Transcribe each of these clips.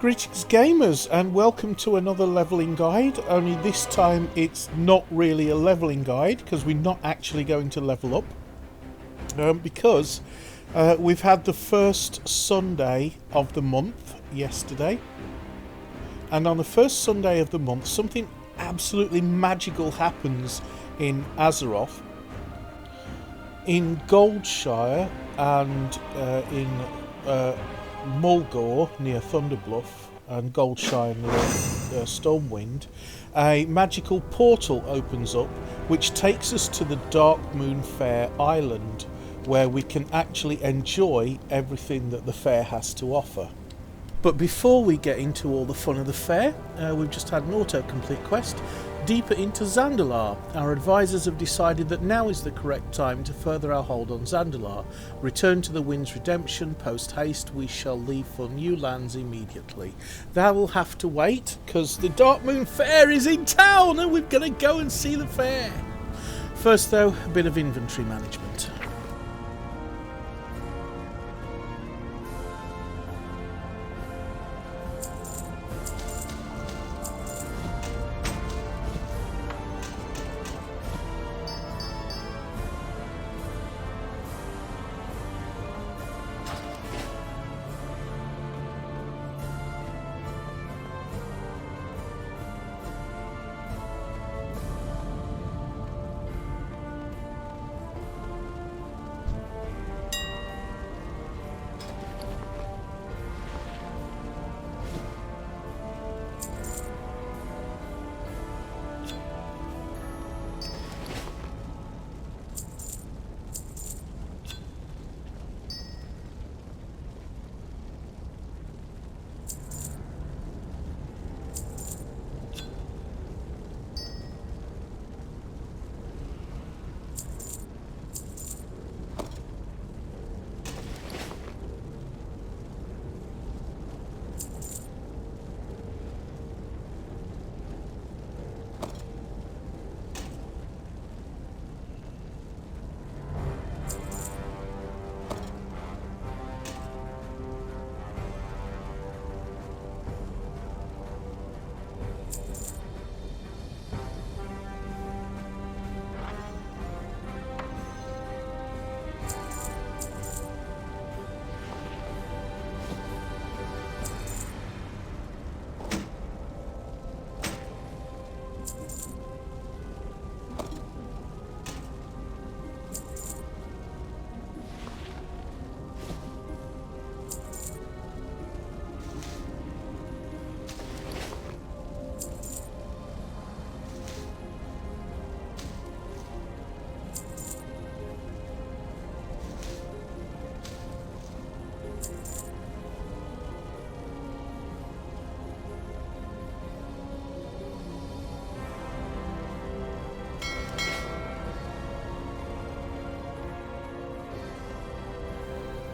Greetings gamers and welcome to another leveling guide, only this time it's not really a leveling guide because we're not actually going to level up because we've had the first Sunday of the month yesterday, and on the first Sunday of the month something absolutely magical happens in Azeroth, in Goldshire and in Mulgore near Thunderbluff and Goldshire near Stormwind. A magical portal opens up which takes us to the Darkmoon Fair island, where we can actually enjoy everything that the fair has to offer. But before we get into all the fun of the fair, we've just had an autocomplete quest deeper into Zandalar. Our advisors have decided that now is the correct time to further our hold on Zandalar. Return to the Wind's Redemption, post haste, we shall leave for new lands immediately. That will have to wait, because the Darkmoon Fair is in town and we're going to go and see the fair. First though, a bit of inventory management.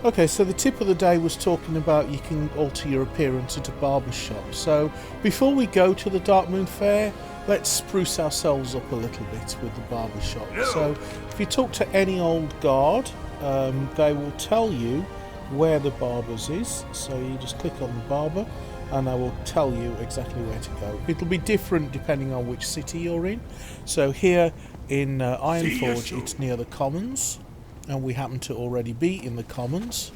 Okay, so the tip of the day was talking about you can alter your appearance at a barbershop. So before we go to the Darkmoon Fair, let's spruce ourselves up a little bit with the barbershop. So if you talk to any old guard, they will tell you where the barber's is. So you just click on the barber and I will tell you exactly where to go. It'll be different depending on which city you're in. So here in Ironforge, it's near the Commons. And we happen to already be in the Commons,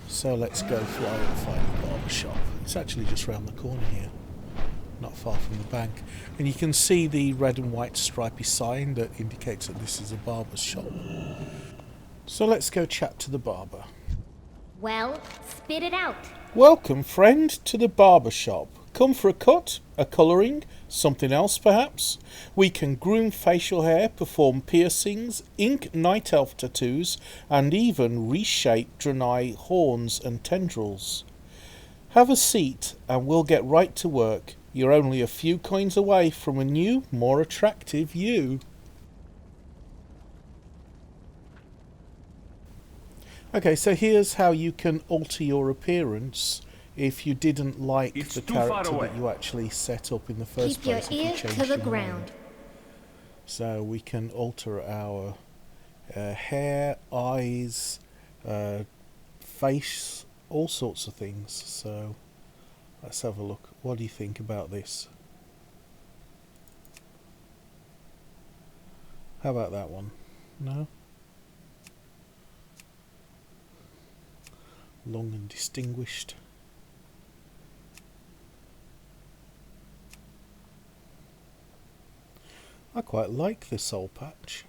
so let's go fly and find the barbershop. It's actually just round the corner here, not far from the bank, and you can see the red and white stripy sign that indicates that this is a barber's shop. So let's go chat to the barber. Well, spit it out. Welcome, friend, to the barbershop. Come for a cut, a colouring, something else perhaps? We can groom facial hair, perform piercings, ink night elf tattoos, and even reshape Draenei horns and tendrils. Have a seat and we'll get right to work. You're only a few coins away from a new, more attractive you. Okay, so here's how you can alter your appearance if you didn't like the character that you actually set up in the first place. Keep your ear to the ground. So we can alter our hair, eyes, face, all sorts of things. So Let's have a look. What do you think about this? How about that one? No? Long and distinguished. I quite like this soul patch.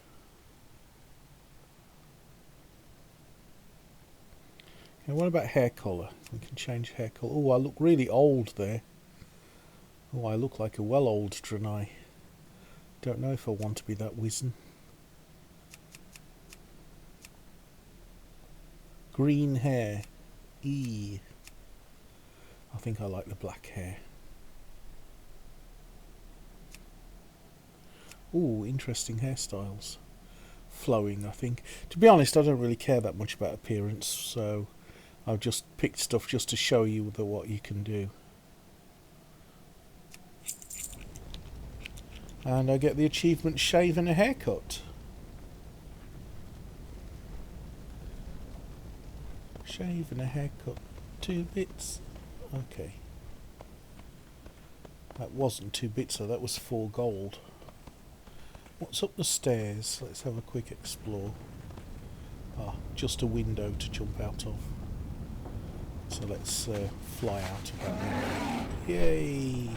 Okay, what about hair colour? We can change hair colour. Oh, I look really old there. Oh, I look like a well old Draenei. Don't know if I want to be that wizen. Green hair. I think I like the black hair. Ooh, interesting hairstyles. Flowing, I think. To be honest, I don't really care that much about appearance, so I've just picked stuff just to show you what you can do. And I get the achievement shave and a haircut. Shave and a haircut. 2 bits. Okay. That wasn't 2 bits, so that was 4 gold. What's up the stairs? Let's have a quick explore. Ah, just a window to jump out of. So let's fly out of that window. Yay!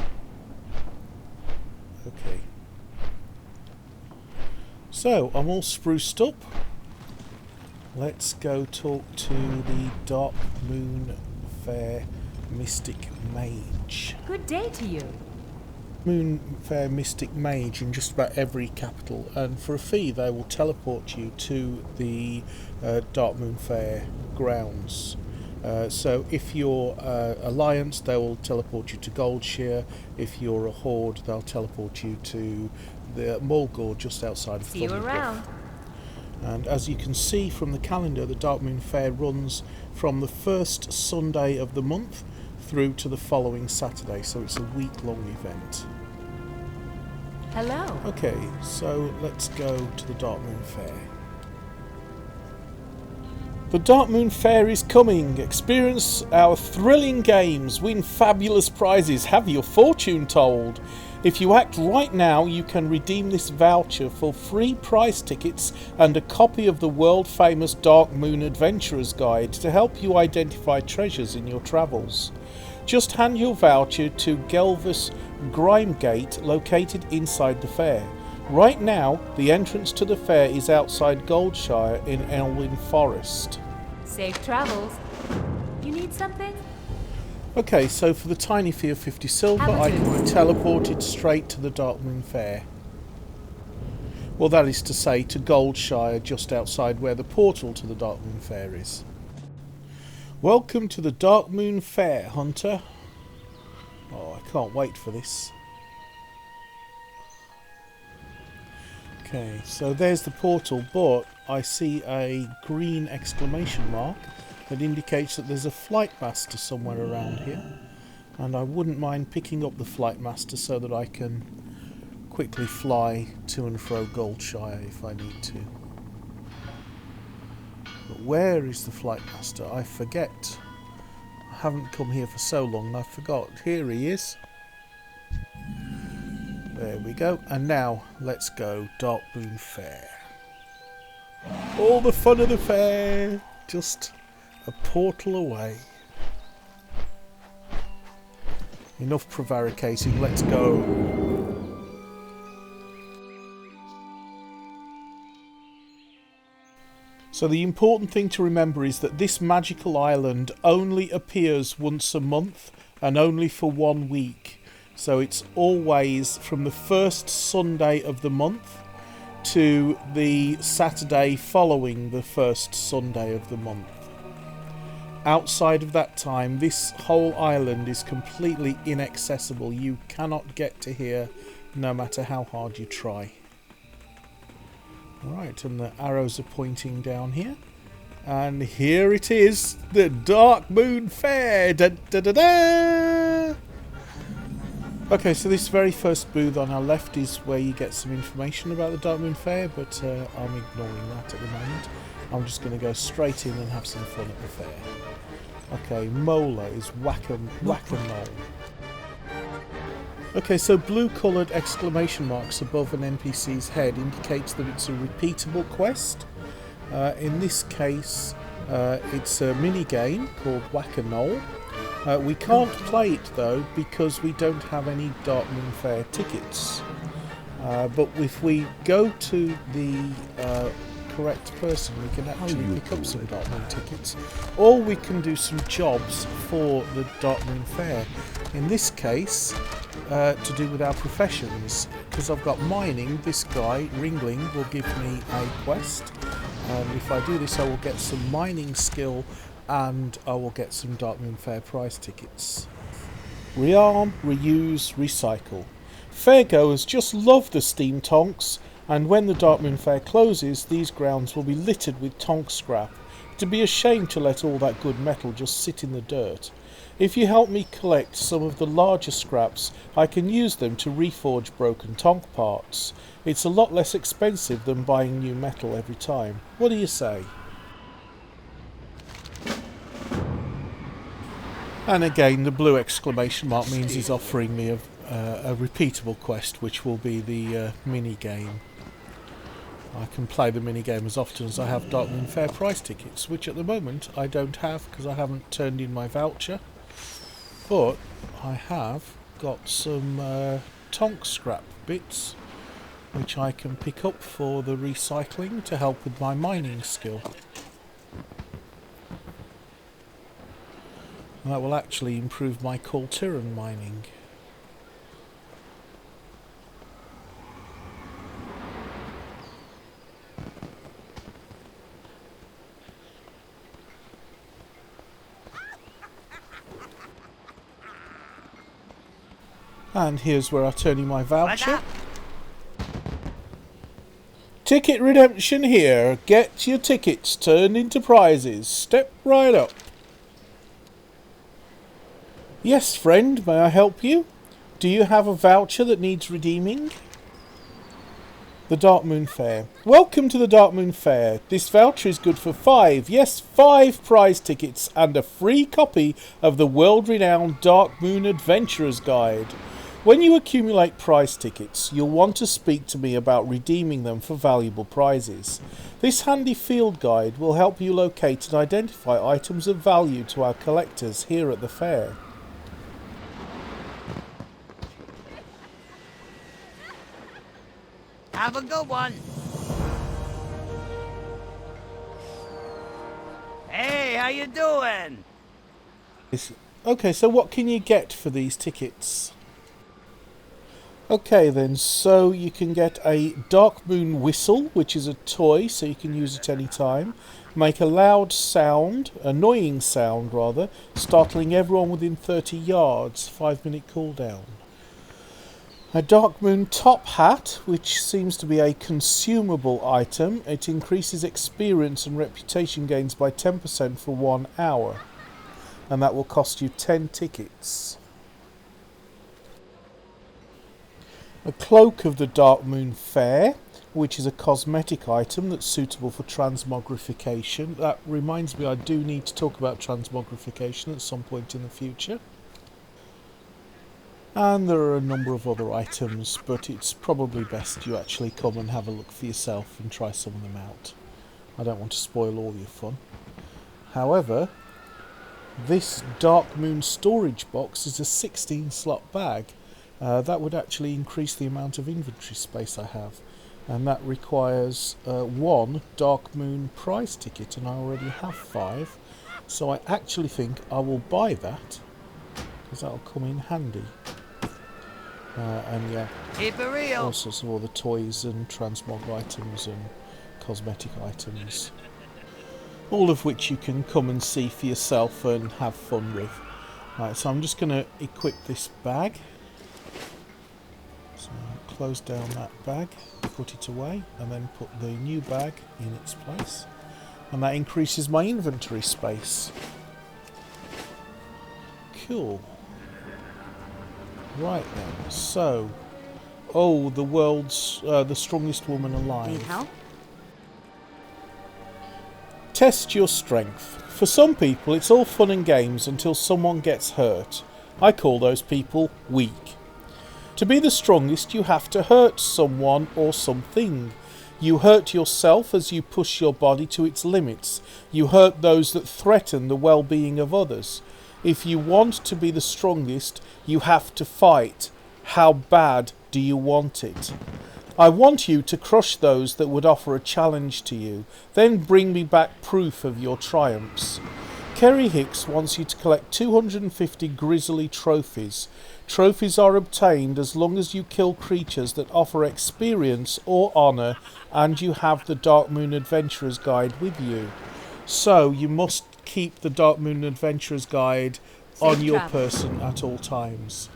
Okay. So, I'm all spruced up. Let's go talk to the Darkmoon Fair Mystic Mage. Good day to you. Darkmoon Fair Mystic Mage in just about every capital, and for a fee they will teleport you to the Darkmoon Fair grounds. So if you're Alliance, they will teleport you to Goldshire. If you're a Horde, they'll teleport you to the Mulgore just outside of See you around. And as you can see from the calendar, the Darkmoon Fair runs from the first Sunday of the month through to the following Saturday, so it's a week-long event. Hello. Okay, so let's go to the Darkmoon Fair. The Darkmoon Fair is coming. Experience our thrilling games, win fabulous prizes, have your fortune told. If you act right now, you can redeem this voucher for free prize tickets and a copy of the world-famous Darkmoon Adventurer's Guide to help you identify treasures in your travels. Just hand your voucher to Gelvus Grimegate, located inside the fair. Right now, the entrance to the fair is outside Goldshire in Elwyn Forest. Safe travels. You need something? Okay, so for the tiny fee of 50 silver, I can be teleported straight to the Darkmoon Fair. Well, that is to say, to Goldshire, just outside where the portal to the Darkmoon Fair is. Welcome to the Darkmoon Fair, Hunter. Oh, I can't wait for this. Okay, so there's the portal, but I see a green exclamation mark that indicates that there's a flight master somewhere around here, and I wouldn't mind picking up the flight master so that I can quickly fly to and fro Goldshire if I need to. But where is the flight master? I forget. I haven't come here for so long and I forgot. Here he is. There we go. And now let's go Darkmoon Fair. All the fun of the fair. Just a portal away. Enough prevaricating, let's go. So the important thing to remember is that this magical island only appears once a month and only for 1 week. So it's always from the first Sunday of the month to the Saturday following the first Sunday of the month. Outside of that time, this whole island is completely inaccessible. You cannot get to here no matter how hard you try. Right, and the arrows are pointing down here. And here it is, the Darkmoon Fair! Da, da, da, da! Okay, so this very first booth on our left is where you get some information about the Darkmoon Fair, but I'm ignoring that at the moment. I'm just going to go straight in and have some fun at the fair. Okay, molar is whack-a-mole. Okay, so blue coloured exclamation marks above an NPC's head indicates that it's a repeatable quest. In this case, it's a mini game called Whack-a-Knoll. We can't play it though because we don't have any Darkmoon Fair tickets. But if we go to the correct person, we can actually pick up some Darkmoon tickets, or we can do some jobs for the Darkmoon Fair. In this case, to do with our professions, because I've got mining, this guy, Ringling, will give me a quest, and if I do this I will get some mining skill and I will get some Darkmoon Fair prize tickets. Rearm, reuse, recycle. Fairgoers just love the steam tonks, and when the Darkmoon Fair closes, these grounds will be littered with tonk scrap. It'd be a shame to let all that good metal just sit in the dirt. If you help me collect some of the larger scraps, I can use them to reforge broken tonk parts. It's a lot less expensive than buying new metal every time. What do you say? And again, the blue exclamation mark means he's offering me a repeatable quest, which will be the mini game. I can play the mini game as often as I have Darkmoon Fair prize tickets, which at the moment I don't have because I haven't turned in my voucher. But I have got some tonk scrap bits which I can pick up for the recycling to help with my mining skill. And that will actually improve my Coltiran mining. And here's where I turn in my voucher. Ticket redemption here. Get your tickets turned into prizes. Step right up. Yes, friend, may I help you? Do you have a voucher that needs redeeming? The Darkmoon Fair. Welcome to the Darkmoon Fair. This voucher is good for 5 prize tickets and a free copy of the world-renowned Darkmoon Adventurer's Guide. When you accumulate prize tickets, you'll want to speak to me about redeeming them for valuable prizes. This handy field guide will help you locate and identify items of value to our collectors here at the fair. Have a good one. Hey, how you doing? Okay, so what can you get for these tickets? Okay then, so you can get a Darkmoon Whistle, which is a toy, so you can use it any time. Make a loud sound, annoying sound rather, startling everyone within 30 yards, 5-minute cooldown. A Darkmoon Top Hat, which seems to be a consumable item. It increases experience and reputation gains by 10% for 1 hour. And that will cost you 10 tickets. A Cloak of the Darkmoon Fair, which is a cosmetic item that's suitable for transmogrification. That reminds me, I do need to talk about transmogrification at some point in the future. And there are a number of other items, but it's probably best you actually come and have a look for yourself and try some of them out. I don't want to spoil all your fun. However, this Darkmoon storage box is a 16-slot bag. That would actually increase the amount of inventory space I have, and that requires 1 Darkmoon prize ticket, and I already have 5, so I actually think I will buy that because that'll come in handy. And yeah, Keep it real. all sorts of other toys and transmog items and cosmetic items, all of which you can come and see for yourself and have fun with. Right, so I'm just going to equip this bag. So close down that bag, put it away, and then put the new bag in its place. And that increases my inventory space. Cool. Right then, so... Oh, the world's... the strongest woman alive. Need help? Test your strength. For some people it's all fun and games until someone gets hurt. I call those people weak. To be the strongest you have to hurt someone or something. You hurt yourself as you push your body to its limits. You hurt those that threaten the well-being of others. If you want to be the strongest, you have to fight. How bad do you want it? I want you to crush those that would offer a challenge to you. Then bring me back proof of your triumphs. Kerry Hicks wants you to collect 250 grisly trophies. Trophies are obtained as long as you kill creatures that offer experience or honour, and you have the Darkmoon Adventurer's Guide with you. So you must keep the Darkmoon Adventurer's Guide on your person at all times.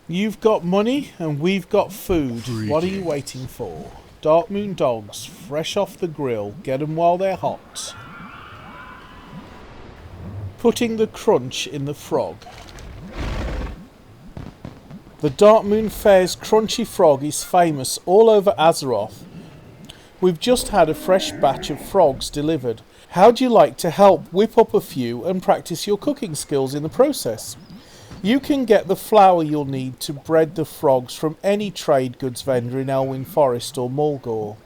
You've got money and we've got food. What are you waiting for? Darkmoon dogs, fresh off the grill. Get them while they're hot. Putting the crunch in the frog. The Darkmoon Fair's crunchy frog is famous all over Azeroth. We've just had a fresh batch of frogs delivered. How'd you like to help whip up a few and practice your cooking skills in the process? You can get the flour you'll need to bread the frogs from any trade goods vendor in Elwyn Forest or Mulgore.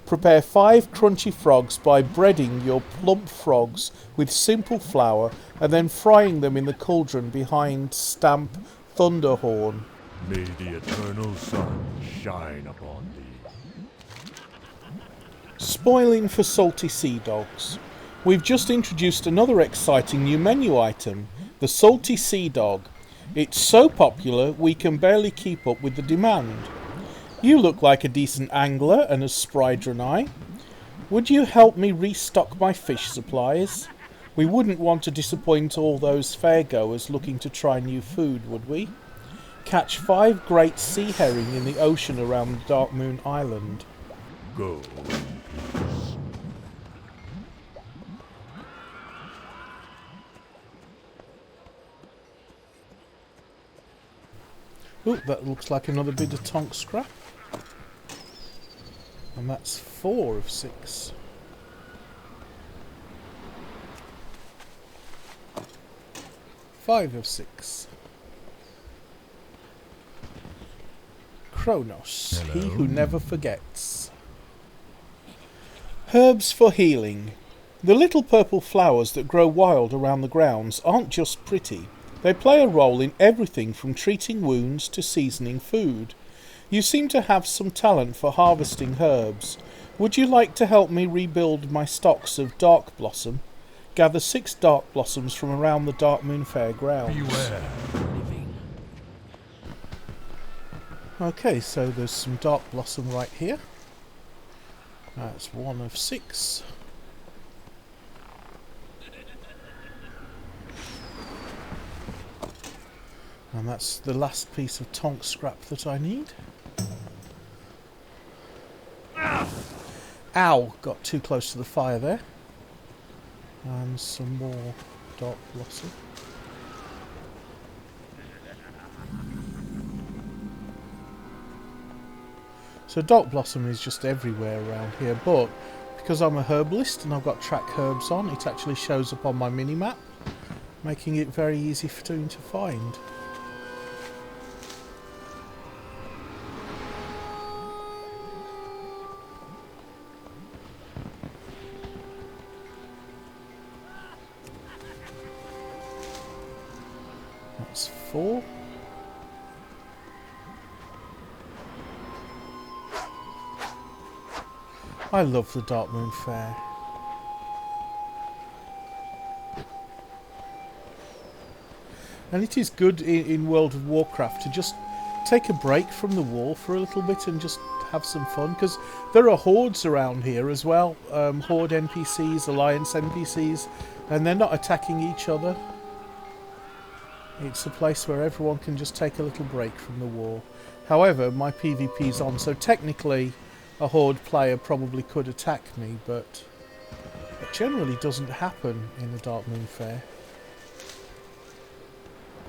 Prepare 5 crunchy frogs by breading your plump frogs with simple flour and then frying them in the cauldron behind Stamp Thunderhorn. May the eternal sun shine upon thee. Spoiling for salty sea dogs. We've just introduced another exciting new menu item, the salty sea dog. It's so popular we can barely keep up with the demand. You look like a decent angler and as spry as I. Would you help me restock my fish supplies? We wouldn't want to disappoint all those fairgoers looking to try new food, would we? Catch 5 great sea herring in the ocean around Darkmoon Island. Go in peace. Ooh, that looks like another bit of tonk scrap. And that's 4 of 6. Five of 6. Kronos, Hello. he who never forgets. Herbs for healing. The little purple flowers that grow wild around the grounds aren't just pretty. They play a role in everything from treating wounds to seasoning food. You seem to have some talent for harvesting herbs. Would you like to help me rebuild my stocks of Dark Blossom? Gather 6 Dark Blossoms from around the Darkmoon Fair grounds. Beware. Okay, so there's some Dark Blossom right here. That's 1 of 6. And that's the last piece of tonk scrap that I need. Ow! Got too close to the fire there. And some more Dark Blossom. So Dark Blossom is just everywhere around here, but because I'm a herbalist and I've got track herbs on, it actually shows up on my mini-map, making it very easy for me to find. That's 4. I love the Darkmoon Fair. And it is good in World of Warcraft to just take a break from the war for a little bit and just have some fun, because there are hordes around here as well, horde NPCs, alliance NPCs, and they're not attacking each other. It's a place where everyone can just take a little break from the war. However, my PvP's on, so technically a Horde player probably could attack me, but it generally doesn't happen in the Darkmoon Fair.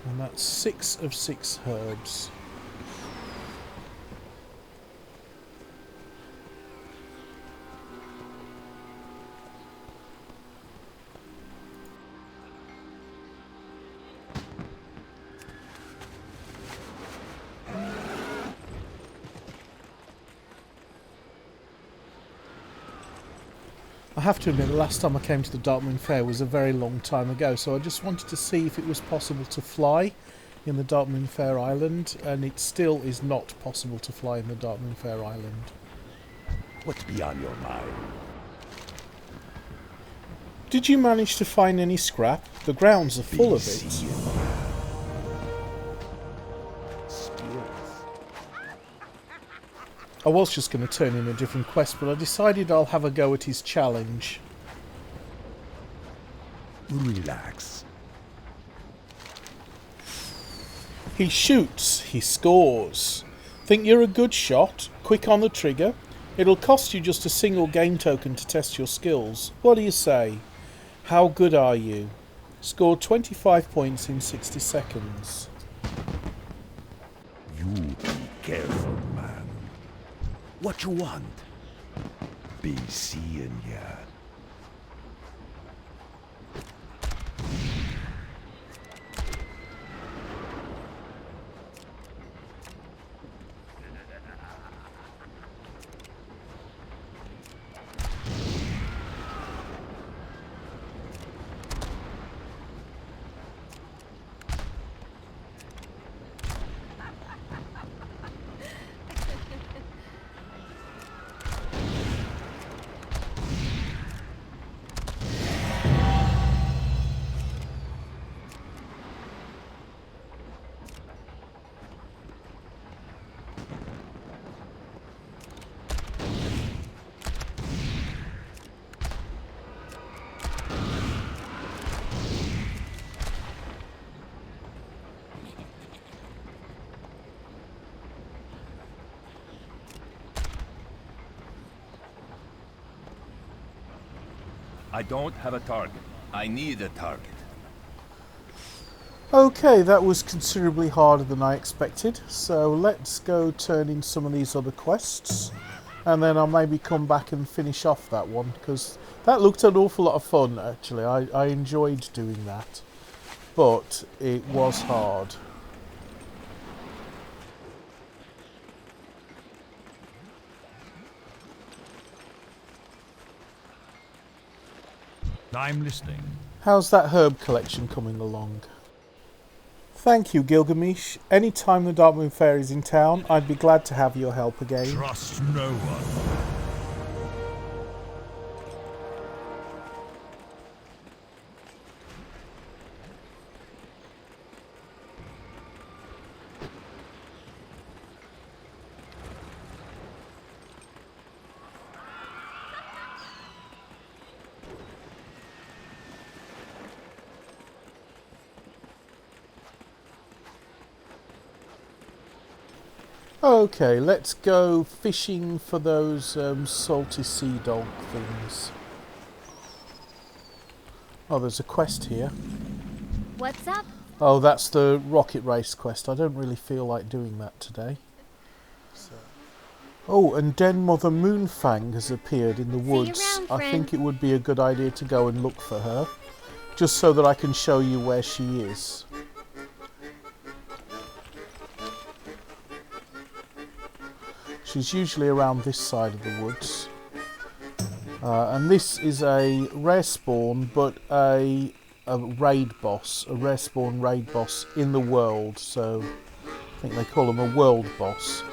And that's 6 of 6 herbs. I have to admit, the last time I came to the Darkmoon Fair was a very long time ago, so I just wanted to see if it was possible to fly in the Darkmoon Fair Island, and it still is not possible to fly in the Darkmoon Fair Island. What's beyond your mind? Did you manage to find any scrap? The grounds are full of it. I was just going to turn in a different quest, but I decided I'll have a go at his challenge. Relax. He shoots, he scores. Think you're a good shot? Quick on the trigger? It'll cost you just a single game token to test your skills. What do you say? How good are you? Scored 25 points in 60 seconds. You be careful, man. What you want? Be seeing ya. I don't have a target. I need a target. Okay, that was considerably harder than I expected, so let's go turn in some of these other quests, and then I'll maybe come back and finish off that one, because that looked an awful lot of fun actually. I enjoyed doing that, but it was hard. I'm listening. How's that herb collection coming along? Thank you, Gilgamesh. Any time the Darkmoon Fair is in town, I'd be glad to have your help again. Trust no one. Okay, let's go fishing for those salty sea dog things. Oh, there's a quest here. What's up? Oh, that's the rocket race quest. I don't really feel like doing that today. Oh, and Den Mother Moonfang has appeared in the woods. around, I friend. think it would be a good idea to go and look for her, just so that I can show you where she is. She's usually around this side of the woods. And this is a rare spawn, but a raid boss, a rare spawn raid boss in the world. So I think they call him a world boss.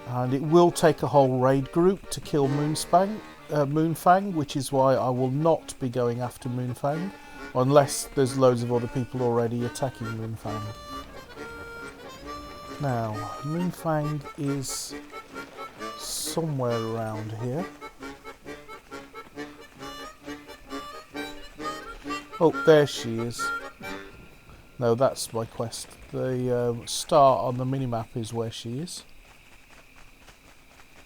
And it will take a whole raid group to kill Moonfang, which is why I will not be going after Moonfang, unless there's loads of other people already attacking Moonfang. Now, Moonfang is somewhere around here. Oh, there she is. No, that's my quest. The star on the minimap is where she is.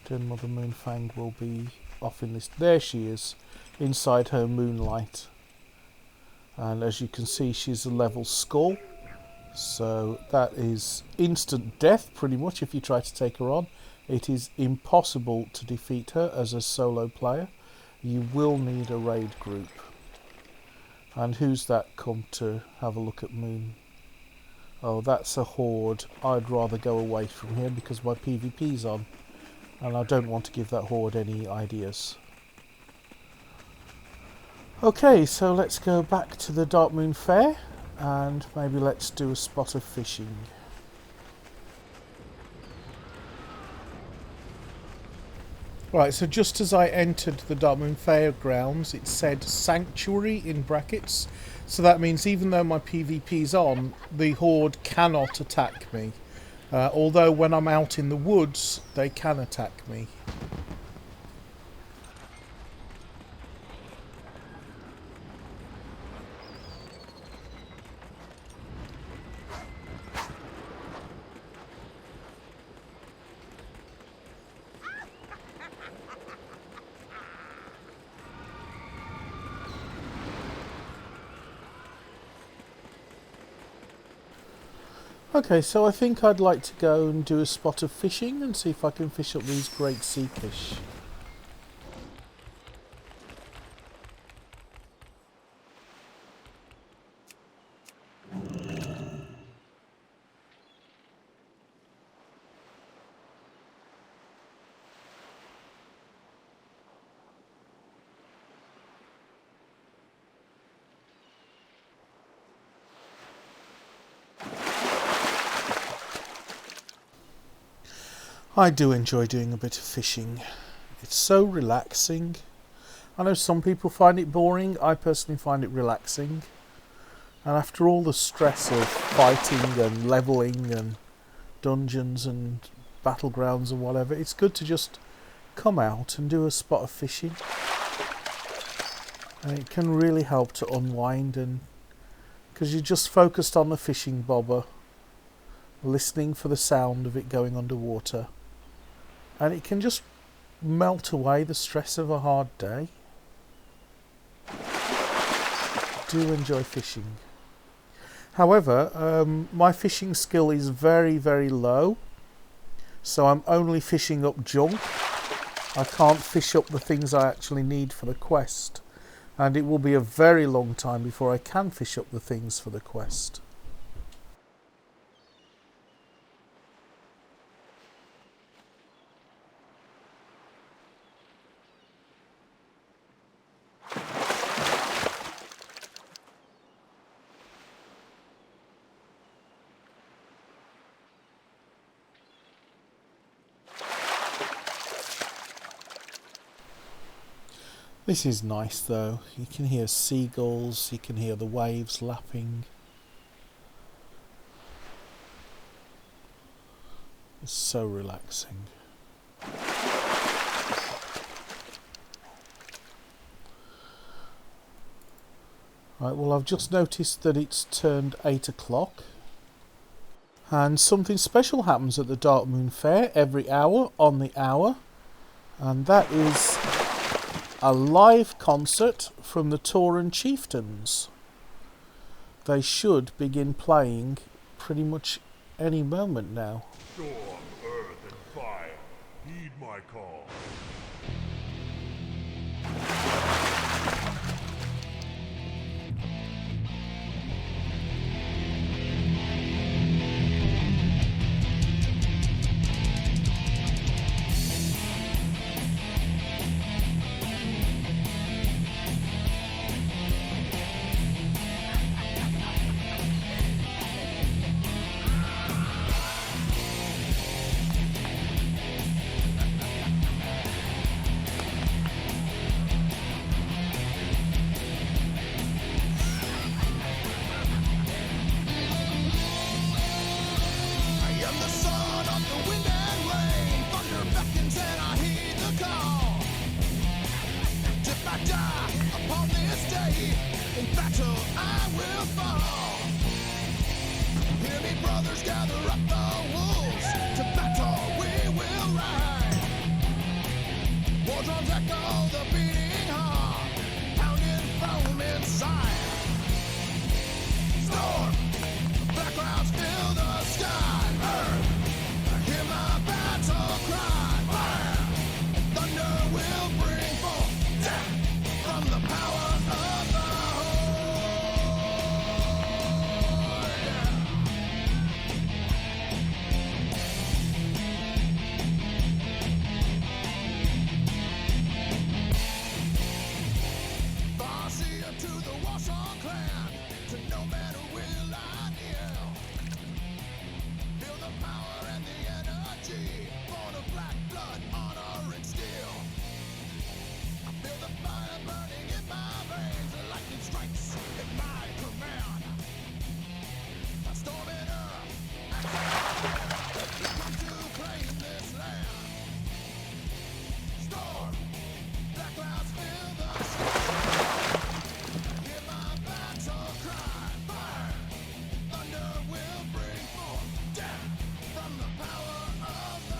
Then Mother Moonfang will be off in this. There she is, inside her moonlight. And as you can see, she's a level skull. So that is instant death, pretty much, if you try to take her on. It is impossible to defeat her as a solo player. You will need a raid group. And who's that come to have a look at Moon? Oh, that's a horde. I'd rather go away from here because my PvP's on. And I don't want to give that horde any ideas. Okay, so let's go back to the Darkmoon Fair. And maybe let's do a spot of fishing. Right, so just as I entered the Darkmoon Fair grounds, it said Sanctuary in brackets. So that means even though my PvP's on, the horde cannot attack me. Although when I'm out in the woods, they can attack me. Okay, so I think I'd like to go and do a spot of fishing and see if I can fish up these great sea fish. I do enjoy doing a bit of fishing. It's so relaxing. I know some people find it boring. I personally find it relaxing. And after all the stress of fighting and leveling and dungeons and battlegrounds and whatever, it's good to just come out and do a spot of fishing. And it can really help to unwind, and because you're just focused on the fishing bobber, listening for the sound of it going underwater. And it can just melt away the stress of a hard day. Do enjoy fishing. However, my fishing skill is very, very low. So I'm only fishing up junk. I can't fish up the things I actually need for the quest. And it will be a very long time before I can fish up the things for the quest. This is nice though. You can hear seagulls, you can hear the waves lapping. It's so relaxing. Right, well, I've just noticed that it's turned 8 o'clock. And something special happens at the Darkmoon Fair every hour on the hour. And that is a live concert from the Tauran Chieftains. They should begin playing pretty much any moment now. Storm, earth, and fire, heed my call. brothers gather up the wolves. To battle we will ride. War drums echo the beating heart, pounding from inside. Storm, black clouds fill the sky. Earth, hear my battle cry. Fire, thunder will bring forth death from the power of the Farseer to the Warsong clan, to no man will I kneel. Feel the power and the energy, born of black blood, honor and steel. I feel the fire burning in my veins, the lightning strikes at my command. I storm in earth, come to claim this land. Storm, black clouds fill the sky. Hear my battle cry. Fire, thunder will bring forth death from the power of the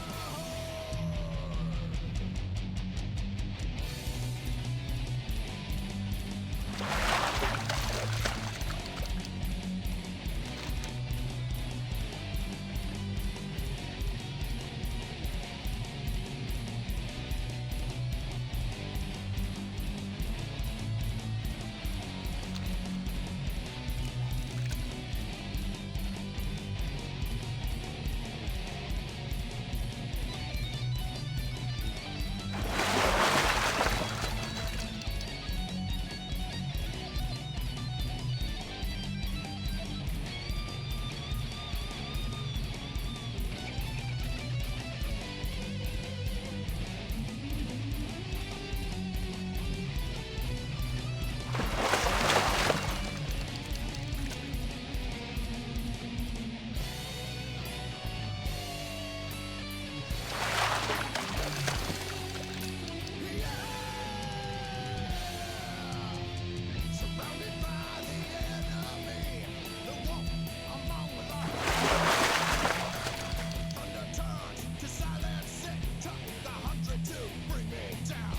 surrounded by the enemy. The wolf among the thunder turns to silence it. Took the 100 to bring me down.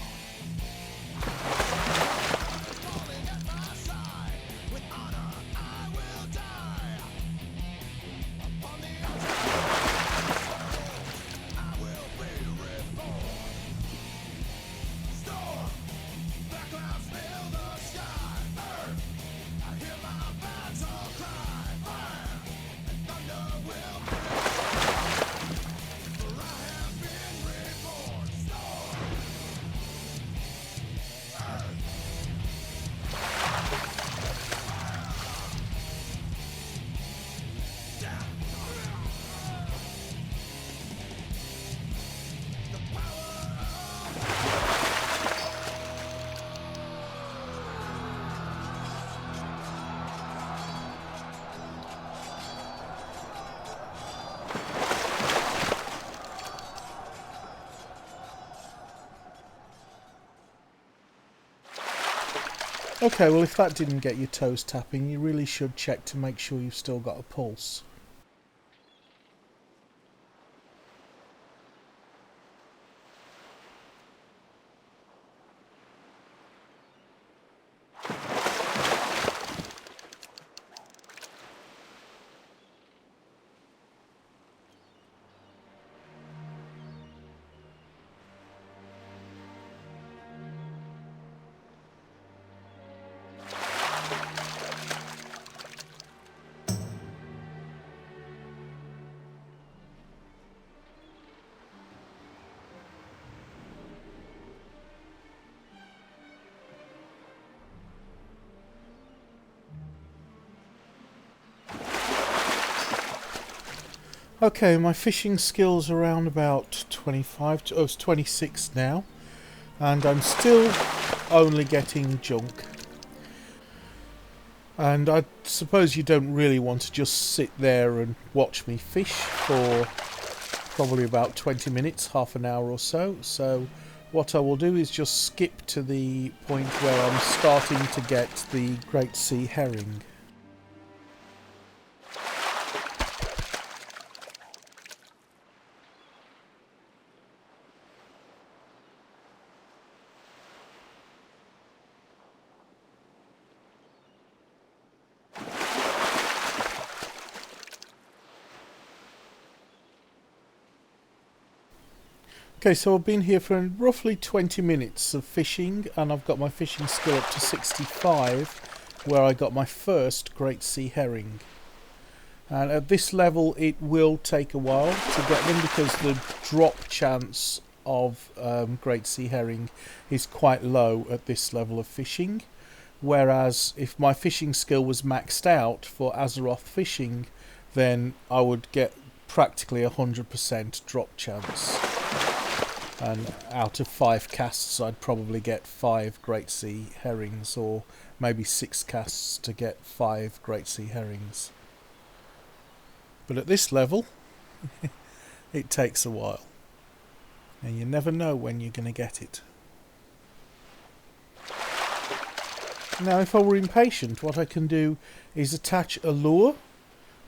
Falling at my side, with honor I will die. Upon the altar, I will be reborn. Storm, black clouds fill the sky. Earth, I hear my battle cry. Fire, and thunder will bring. For I have been reborn. Storm, earth, death. The power of Okay, well if that didn't get your toes tapping, you really should check to make sure you've still got a pulse. Okay, my fishing skills are around about 25 to 26 now, and I'm still only getting junk. And I suppose you don't really want to just sit there and watch me fish for probably about 20 minutes, half an hour or so. So what I will do is just skip to the point where I'm starting to get the Great Sea Herring. Okay, so I've been here for roughly 20 minutes of fishing, and I've got my fishing skill up to 65, where I got my first great sea herring. And at this level it will take a while to get them because the drop chance of great sea herring is quite low at this level of fishing. Whereas if my fishing skill was maxed out for Azeroth fishing, then I would get practically 100% drop chance. And out of 5 casts I'd probably get 5 great sea herrings, or maybe 6 casts to get 5 great sea herrings. But at this level it takes a while, and you never know when you're going to get it. Now if I were impatient, what I can do is attach a lure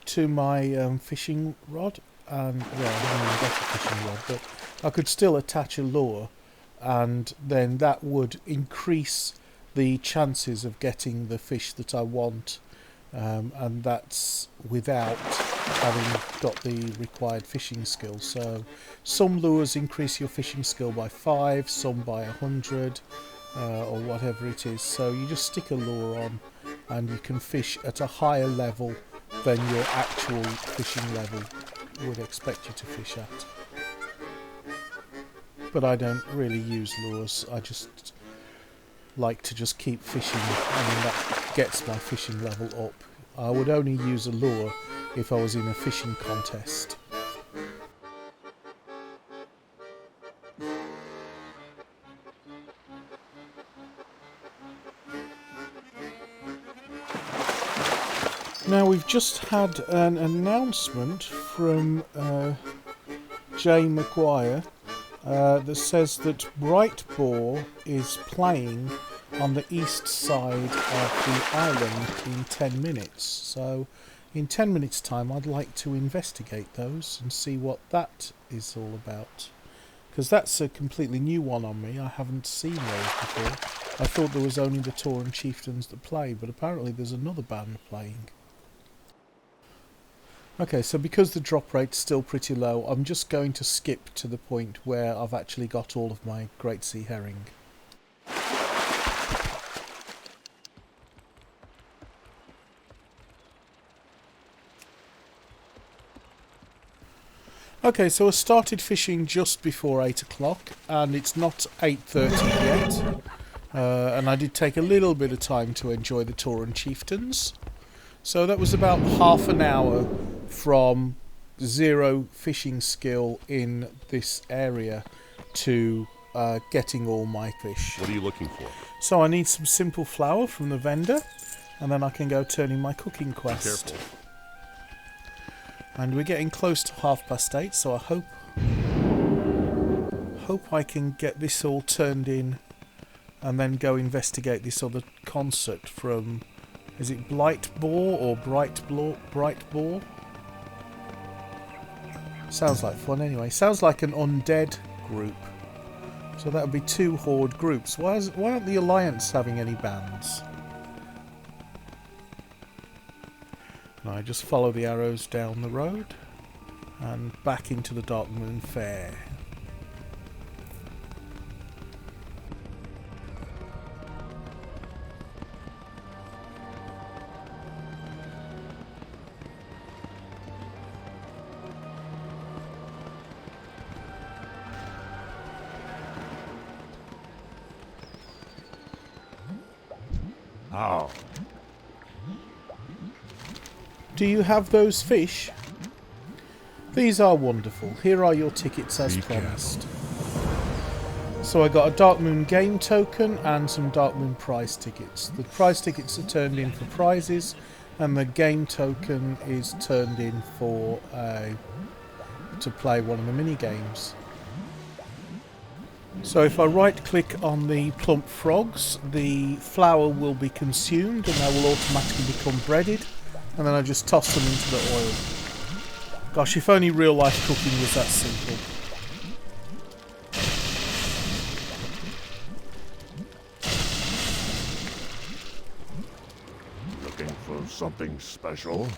to my fishing rod, and well, I haven't even got a fishing rod, but I could still attach a lure, and then that would increase the chances of getting the fish that I want, and that's without having got the required fishing skill. So some lures increase your fishing skill by 5, some by 100, or whatever it is. So you just stick a lure on and you can fish at a higher level than your actual fishing level would expect you to fish at. But I don't really use lures, I just like to just keep fishing, and that gets my fishing level up. I would only use a lure if I was in a fishing contest. Now we've just had an announcement from Jay Maguire that says that Bright Boar is playing on the east side of the island in 10 minutes. So in 10 minutes time I'd like to investigate those and see what that is all about, because that's a completely new one on me. I haven't seen those before. I thought there was only the Tauren Chieftains that play, but apparently there's another band playing. Okay, so because the drop rate's still pretty low, I'm just going to skip to the point where I've actually got all of my great sea herring. Okay, so I started fishing just before 8 o'clock, and it's not 8:30 yet. And I did take a little bit of time to enjoy the Tauren Chieftains. So that was about half an hour from 0 fishing skill in this area to getting all my fish. What are you looking for? So I need some simple flour from the vendor, and then I can go turn in my cooking quest. Be careful. And we're getting close to 8:30, so I hope I can get this all turned in and then go investigate this other concert from, is it Blight Boar or Bright Boar? Sounds like fun anyway. Sounds like an undead group. So that would be 2 horde groups. Why aren't the Alliance having any bands? And I just follow the arrows down the road and back into the Darkmoon Fair. Oh. Do you have those fish? These are wonderful. Here are your tickets as promised. So I got a Darkmoon game token and some Darkmoon prize tickets. The prize tickets are turned in for prizes, and the game token is turned in for to play one of the mini games. So if I right click on the plump frogs, the flour will be consumed and they will automatically become breaded, and then I just toss them into the oil. Gosh, if only real life cooking was that simple. Looking for something special?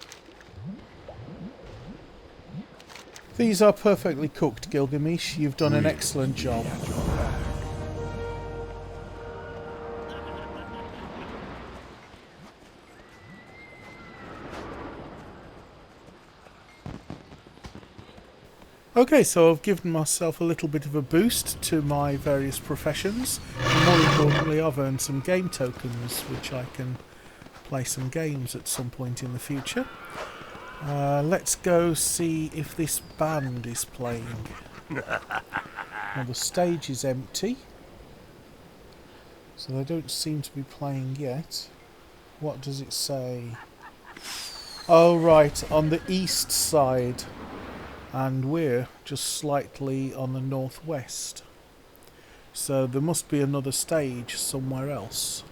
These are perfectly cooked, Gilgamesh. You've done an excellent job. Okay, so I've given myself a little bit of a boost to my various professions. And more importantly, I've earned some game tokens, which I can play some games at some point in the future. Let's go see if this band is playing. Now the stage is empty, so they don't seem to be playing yet. What does it say? Oh right, on the east side, and we're just slightly on the northwest. So there must be another stage somewhere else.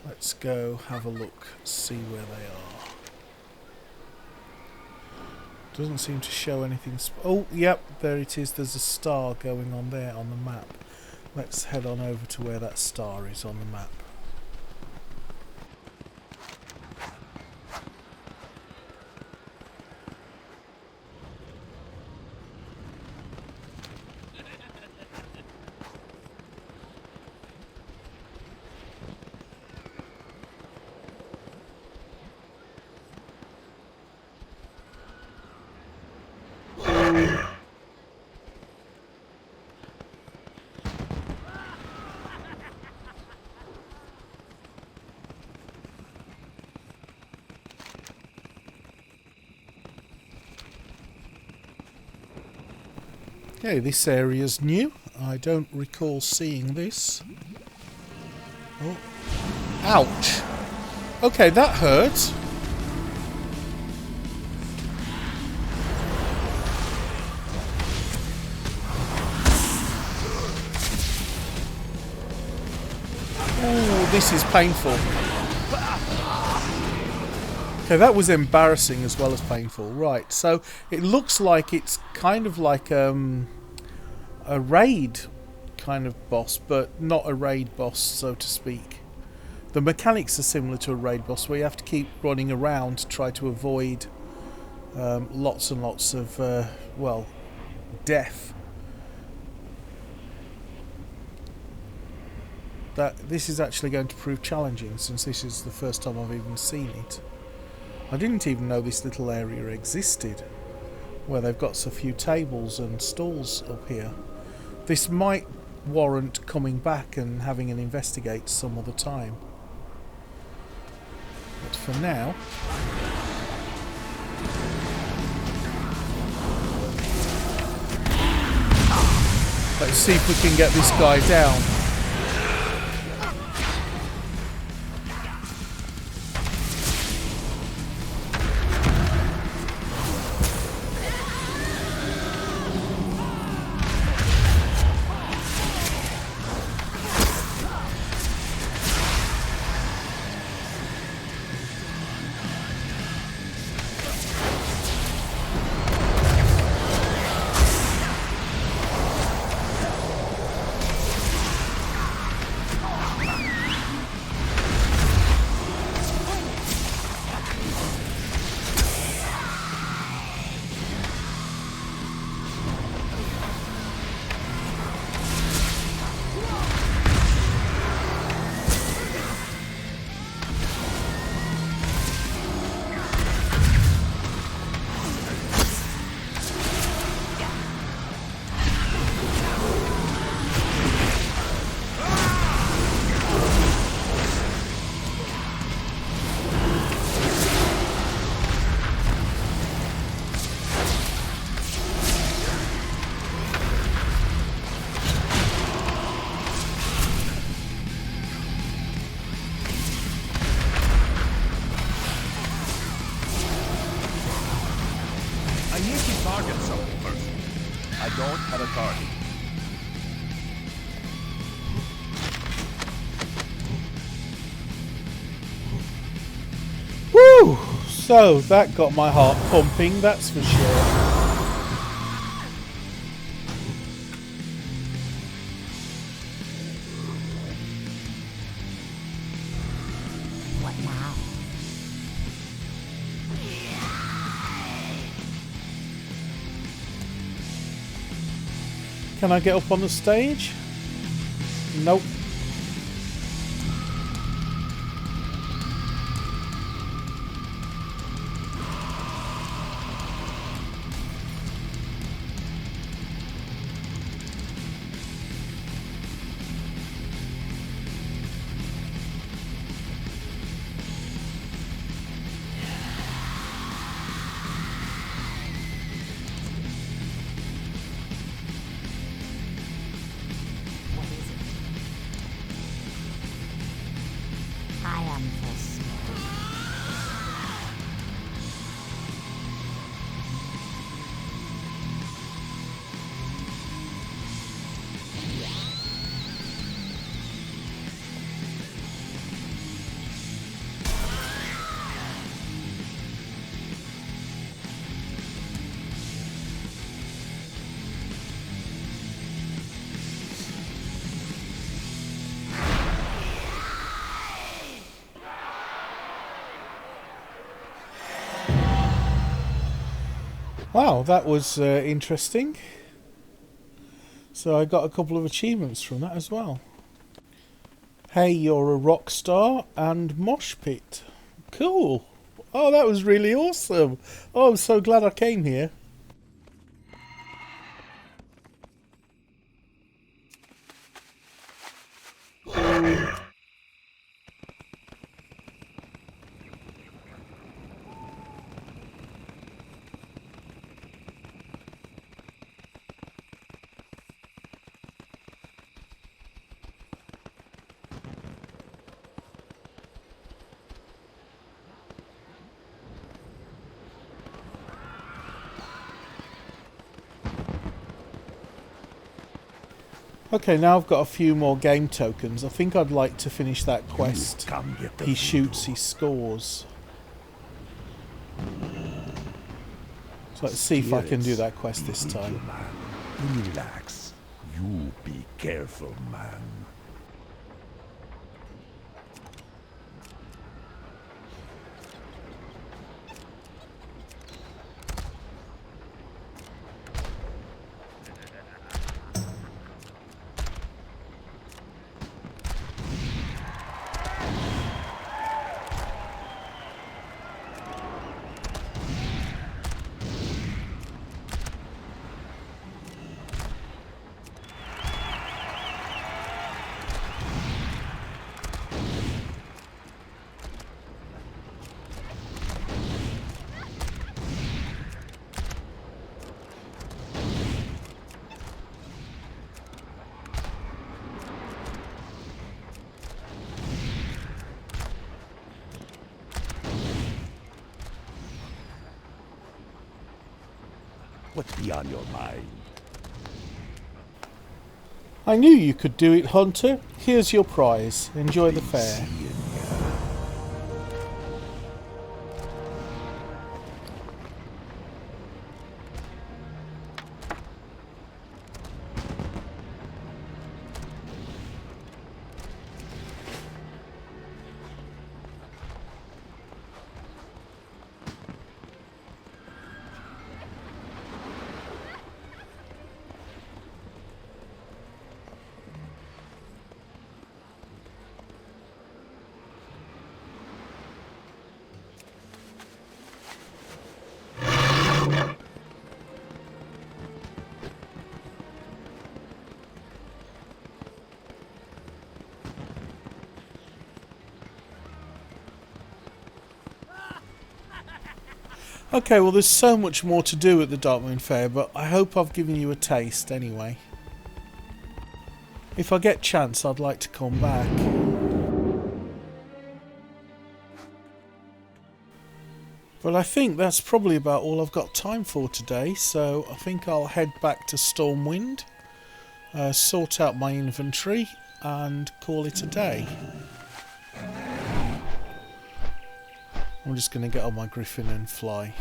Let's go have a look, see where they are. Doesn't seem to show anything. Oh, yep, there it is. There's a star going on there on the map. Let's head on over to where that star is on the map. Okay, this area's new. I don't recall seeing this. Oh. Ouch! Okay, that hurt. Oh, this is painful. Okay, that was embarrassing as well as painful. Right, so it looks like it's kind of like a raid kind of boss, but not a raid boss, so to speak. The mechanics are similar to a raid boss, where you have to keep running around to try to avoid lots and lots of, well, death. This is actually going to prove challenging, since this is the first time I've even seen it. I didn't even know this little area existed, where they've got so few tables and stalls up here. This might warrant coming back and having an investigate some other time. But for now... let's see if we can get this guy down. I need to target something first. I don't have a target. Woo! So, that got my heart pumping, that's for sure. What now? Can I get up on the stage? Nope. What is it? I am thirsty. Wow, that was interesting. So I got a couple of achievements from that as well. Hey, you're a rock star and mosh pit. Cool. Oh, that was really awesome. Oh, I'm so glad I came here. Okay, now I've got a few more game tokens. I think I'd like to finish that quest. Come get the He shoots, he scores. So let's see if I can do that quest this time. Man. Relax. You be careful, man. What's beyond your mind? I knew you could do it, Hunter. Here's your prize. Enjoy the fair. Okay, well there's so much more to do at the Darkmoon Fair, but I hope I've given you a taste anyway. If I get chance, I'd like to come back. But I think that's probably about all I've got time for today, so I think I'll head back to Stormwind, sort out my inventory, and call it a day. I'm just going to get on my griffin and fly.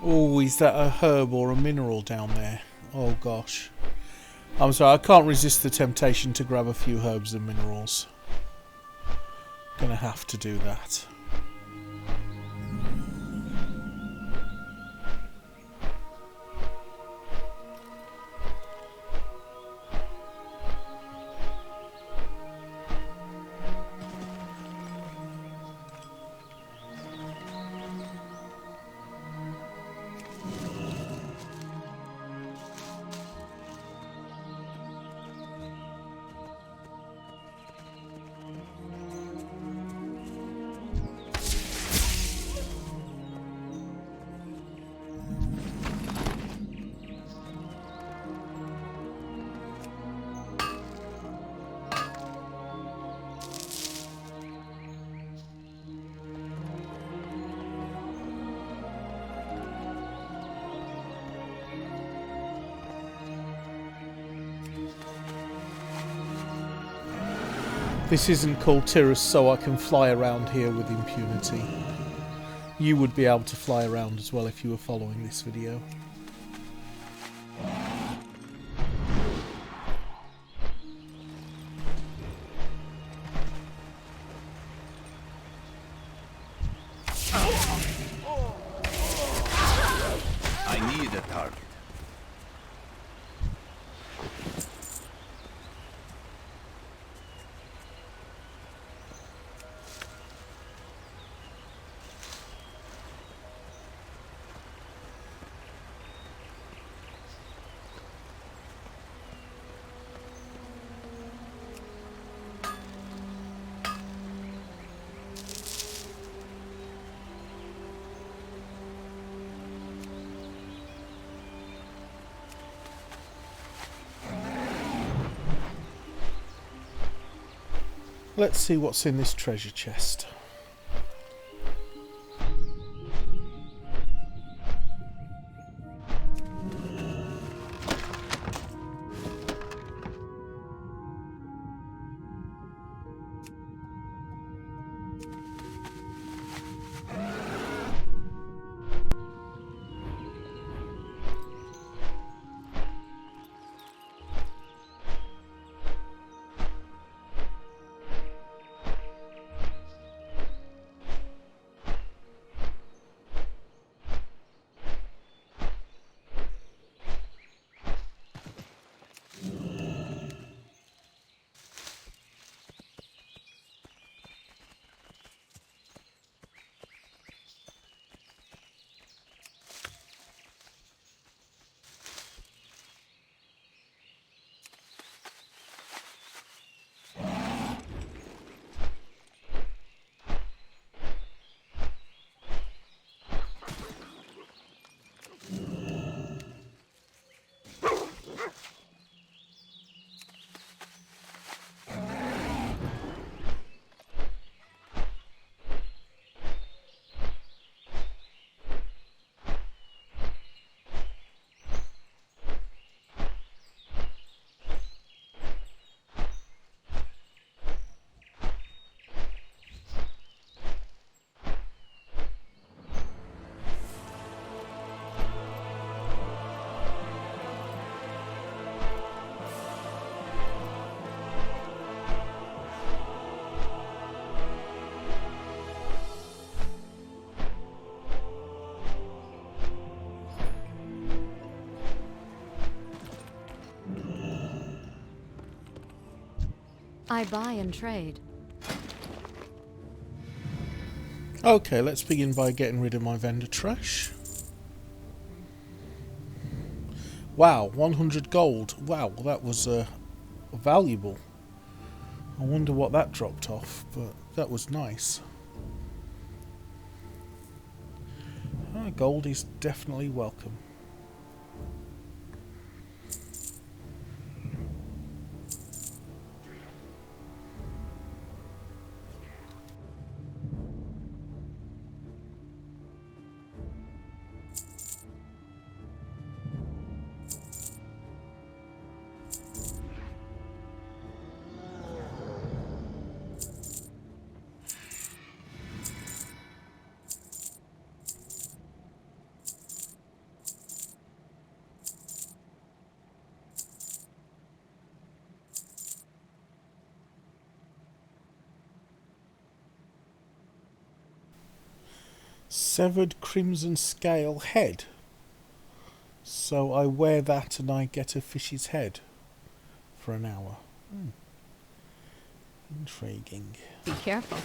Oh, is that a herb or a mineral down there? Oh gosh. I'm sorry, I can't resist the temptation to grab a few herbs and minerals. Gonna have to do that. This isn't called Tyrus so I can fly around here with impunity. You would be able to fly around as well if you were following this video. I need a target. Let's see what's in this treasure chest. I buy and trade. Okay, let's begin by getting rid of my vendor trash. Wow, 100 gold. Wow, that was valuable. I wonder what that dropped off, but that was nice. Gold is definitely welcome. Severed crimson scale head. So I wear that and I get a fish's head for an hour. Intriguing. Be careful.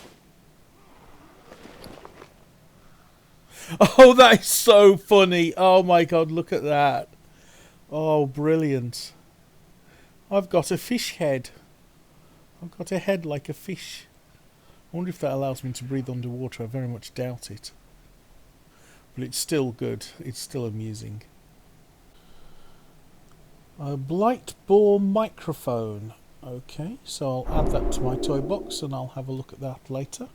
Oh, that is so funny. Oh my god, look at that. Oh, brilliant. I've got a fish head. I've got a head like a fish. I wonder if that allows me to breathe underwater. I very much doubt it. But it's still good. It's still amusing. A blight bore microphone. Okay, so I'll add that to my toy box and I'll have a look at that later.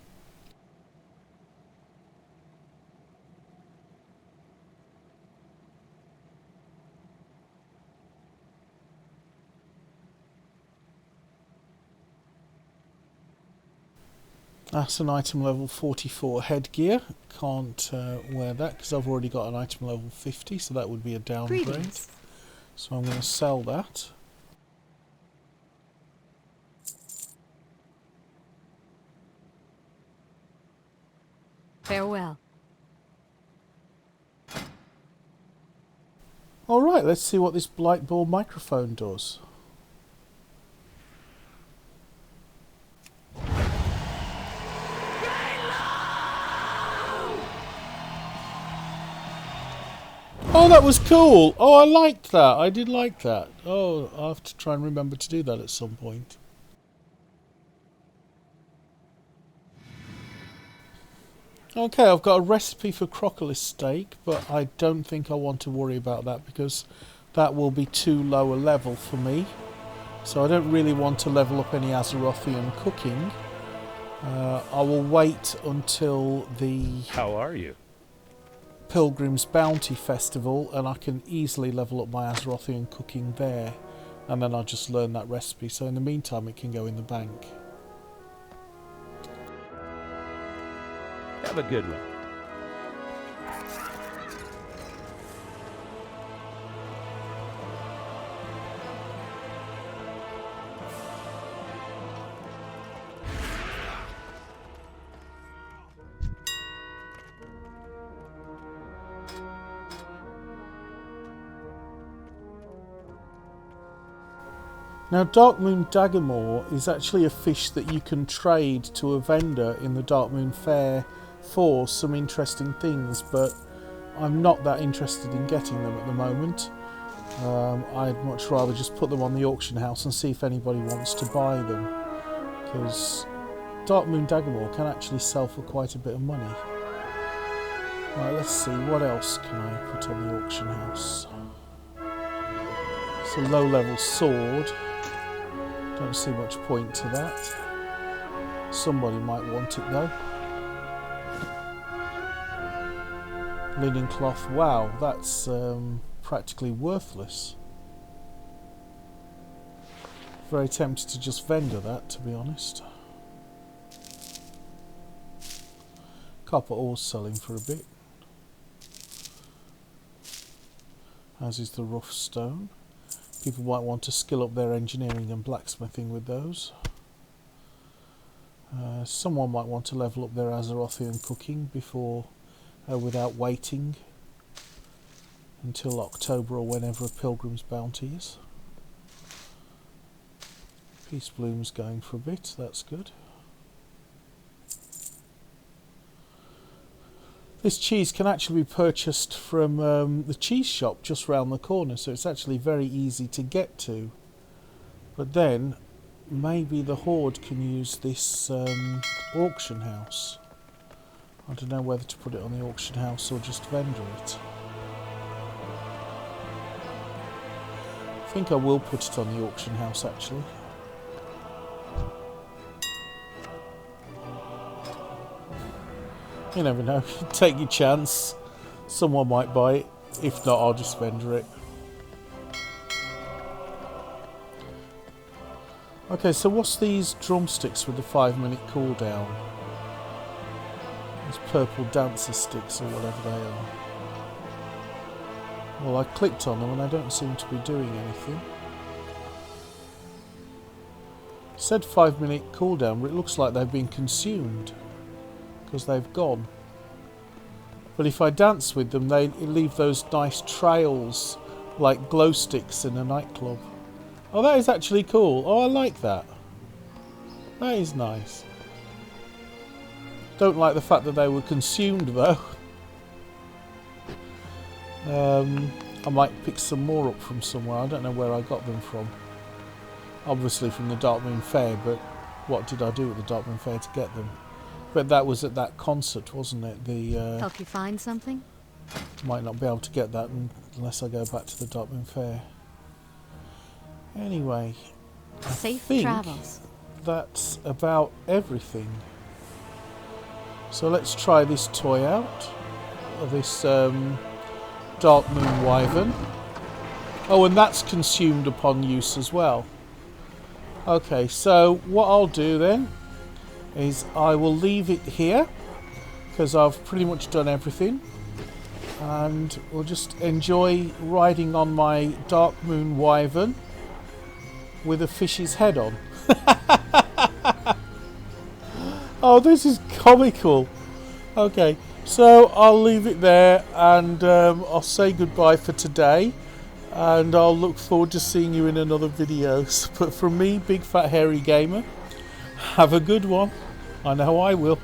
That's an item level 44 headgear. Can't wear that because I've already got an item level 50, so that would be a downgrade. Greetings. So I'm going to sell that. Farewell. Alright, let's see what this blight ball microphone does. Oh, that was cool. Oh, I liked that. I did like that. Oh, I'll have to try and remember to do that at some point. Okay, I've got a recipe for crocodile steak, but I don't think I want to worry about that because that will be too low a level for me. So I don't really want to level up any Azerothian cooking. I will wait until the How are you? Pilgrim's Bounty Festival and I can easily level up my Azerothian cooking there, and then I'll just learn that recipe. So in the meantime it can go in the bank. Have a good one. Now, Darkmoon Daggermore is actually a fish that you can trade to a vendor in the Darkmoon Fair for some interesting things, but I'm not that interested in getting them at the moment. I'd much rather just put them on the auction house and see if anybody wants to buy them, because Darkmoon Daggermore can actually sell for quite a bit of money. Right, let's see, what else can I put on the auction house? It's a low level sword. Don't see much point to that. Somebody might want it though. Linen cloth, wow, that's practically worthless. Very tempted to just vendor that, to be honest. Copper ore's selling for a bit, as is the rough stone. People might want to skill up their engineering and blacksmithing with those. Someone might want to level up their Azerothian cooking before, without waiting until October or whenever a Pilgrim's Bounty is. Peace Bloom's going for a bit, that's good. This cheese can actually be purchased from the cheese shop just round the corner, so it's actually very easy to get to. But then, maybe the Horde can use this auction house. I don't know whether to put it on the auction house or just vendor it. I think I will put it on the auction house actually. You never know, take your chance. Someone might buy it. If not, I'll just vendor it. Okay, so what's these drumsticks with the 5-minute cooldown? These purple dancer sticks or whatever they are. Well, I clicked on them and I don't seem to be doing anything. It said 5-minute cooldown, but it looks like they've been consumed, because they've gone. But if I dance with them, they leave those nice trails like glow sticks in a nightclub. Oh, that is actually cool. Oh, I like that. That is nice. Don't like the fact that they were consumed though. I might pick some more up from somewhere. I don't know where I got them from. Obviously from the Darkmoon Fair, but what did I do at the Darkmoon Fair to get them? But that was at that concert, wasn't it? The Help you find something? might not be able to get that unless I go back to the Darkmoon Fair. Anyway, I Safe think travels. that's about everything. So let's try this toy out. This Darkmoon Wyvern. Oh, and that's consumed upon use as well. Okay, so what I'll do then is I will leave it here because I've pretty much done everything, and we'll just enjoy riding on my Darkmoon Wyvern with a fish's head on. Oh, this is comical. Okay, so I'll leave it there, and I'll say goodbye for today, and I'll look forward to seeing you in another video. But from me, Big Fat Hairy Gamer, have a good one. I know I will.